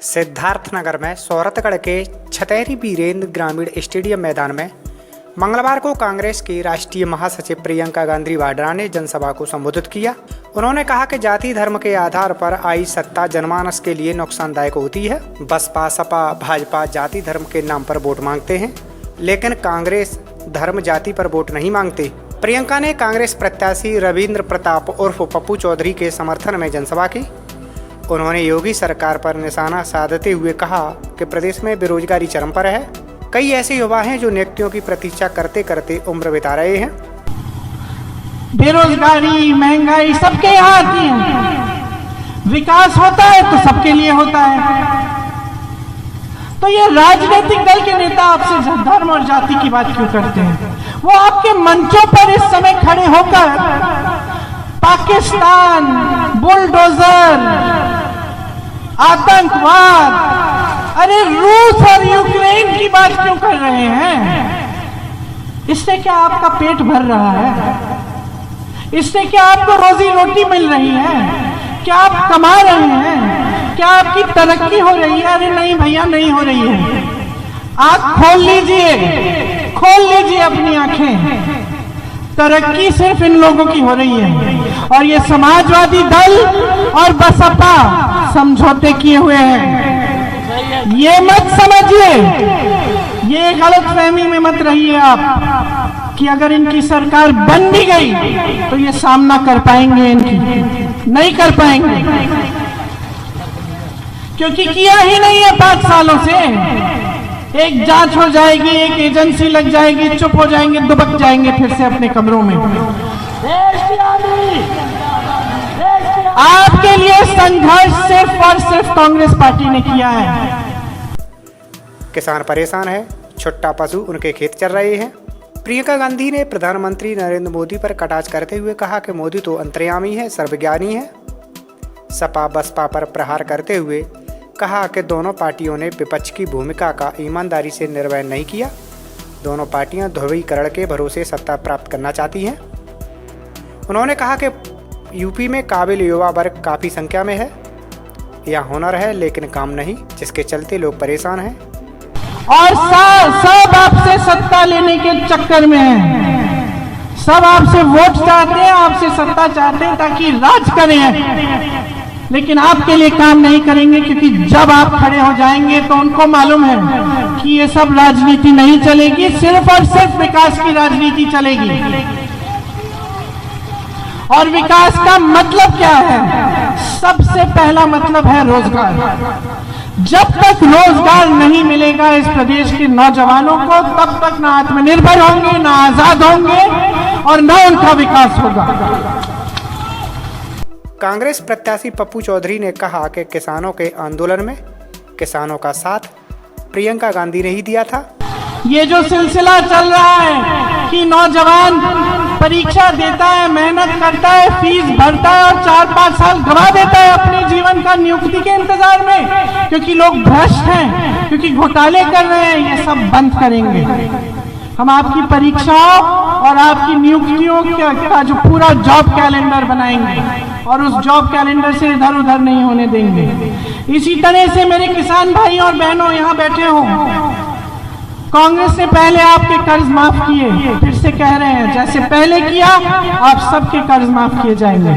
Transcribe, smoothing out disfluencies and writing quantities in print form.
सिद्धार्थनगर में सौरतगढ़ के छतेरी बीरेंद्र ग्रामीण स्टेडियम मैदान में मंगलवार को कांग्रेस की राष्ट्रीय महासचिव प्रियंका गांधी वाड्रा ने जनसभा को संबोधित किया। उन्होंने कहा कि जाति धर्म के आधार पर आई सत्ता जनमानस के लिए नुकसानदायक होती है। बसपा, सपा, भाजपा जाति धर्म के नाम पर वोट मांगते हैं, लेकिन कांग्रेस धर्म जाति पर वोट नहीं मांगती। प्रियंका ने कांग्रेस प्रत्याशी रविंद्र प्रताप उर्फ पप्पू चौधरी के समर्थन में जनसभा की। उन्होंने योगी सरकार पर निशाना साधते हुए कहा कि प्रदेश में बेरोजगारी चरम पर है। कई ऐसे युवा हैं जो नियुक्तियों की प्रतीक्षा करते करते उम्र बिता रहे हैं। बेरोजगारी, महंगाई सबके यहाँ आती है। विकास होता है तो सबके लिए होता है। तो ये राजनीतिक दल के नेता आपसे धर्म और जाति की बात क्यों करते हैं? वो आपके मंचों पर इस समय खड़े होकर पाकिस्तान, बुलडोजर, आतंकवाद, अरे रूस और यूक्रेन की बात क्यों कर रहे हैं? इससे क्या आपका पेट भर रहा है? इससे क्या आपको रोजी रोटी मिल रही है? क्या आप कमा रहे हैं? क्या आपकी तरक्की हो रही है? अरे नहीं भैया, नहीं हो रही है। आंख खोल लीजिए अपनी आंखें। तरक्की सिर्फ इन लोगों की हो रही है और ये समाजवादी दल और बसपा समझौते किए हुए हैं। ये मत समझिए, ये गलतफहमी में मत रहिए आप कि अगर इनकी सरकार बन भी गई तो ये सामना कर पाएंगे, इनकी नहीं कर पाएंगे, क्योंकि किया ही नहीं है 5 सालों से। एक जांच हो जाएगी, एक एजेंसी लग जाएगी, चुप हो जाएंगे, दुबक जाएंगे फिर से अपने कमरों में। आपके लिए संघर्ष सिर्फ और सिर्फ कांग्रेस पार्टी ने किया है। किसान परेशान है, छुट्टा पशु उनके खेत चल रहे हैं। प्रियंका गांधी ने प्रधानमंत्री नरेंद्र मोदी पर कटाक्ष करते हुए कहा कि मोदी तो अंतर्यामी है, सर्वज्ञानी है। सपा बसपा पर प्रहार करते हुए कहा कि दोनों पार्टियों ने विपक्ष की भूमिका का ईमानदारी से निर्वहन नहीं किया। दोनों पार्टियां ध्रुवीकरण के भरोसे सत्ता प्राप्त करना चाहती हैं। उन्होंने कहा कि यूपी में काबिल युवा वर्ग काफ़ी संख्या में है, यहाँ हुनर है लेकिन काम नहीं, जिसके चलते लोग परेशान हैं और सब आपसे सत्ता लेने के चक्कर में हैं। सब आपसे वोट चाहते हैं, आपसे सत्ता चाहते हैं ताकि राज करें, लेकिन आपके लिए काम नहीं करेंगे, क्योंकि जब आप खड़े हो जाएंगे तो उनको मालूम है कि ये सब राजनीति नहीं चलेगी, सिर्फ और सिर्फ विकास की राजनीति चलेगी। और विकास का मतलब क्या है? सबसे पहला मतलब है रोजगार। जब तक रोजगार नहीं मिलेगा इस प्रदेश के नौजवानों को, तब तक ना आत्मनिर्भर होंगे, ना आजाद होंगे और ना उनका विकास होगा। कांग्रेस प्रत्याशी पप्पू चौधरी ने कहा कि किसानों के आंदोलन में किसानों का साथ प्रियंका गांधी ने ही दिया था। ये जो सिलसिला चल रहा है कि नौजवान परीक्षा देता है, मेहनत करता है, फीस भरता है और 4-5 साल गवा देता है अपने जीवन का नियुक्ति के इंतजार में, क्योंकि लोग भ्रष्ट हैं, क्योंकि घोटाले कर रहे हैं, ये सब बंद करेंगे। हम आपकी परीक्षाओं और आपकी नियुक्तियों का जो पूरा जॉब कैलेंडर बनाएंगे और उस जॉब कैलेंडर से इधर उधर नहीं होने देंगे। इसी तरह से मेरे किसान भाई और बहनों यहाँ बैठे हो, कांग्रेस ने पहले आपके कर्ज माफ किए, फिर से कह रहे हैं जैसे पहले किया आप सबके कर्ज माफ किए जाएंगे।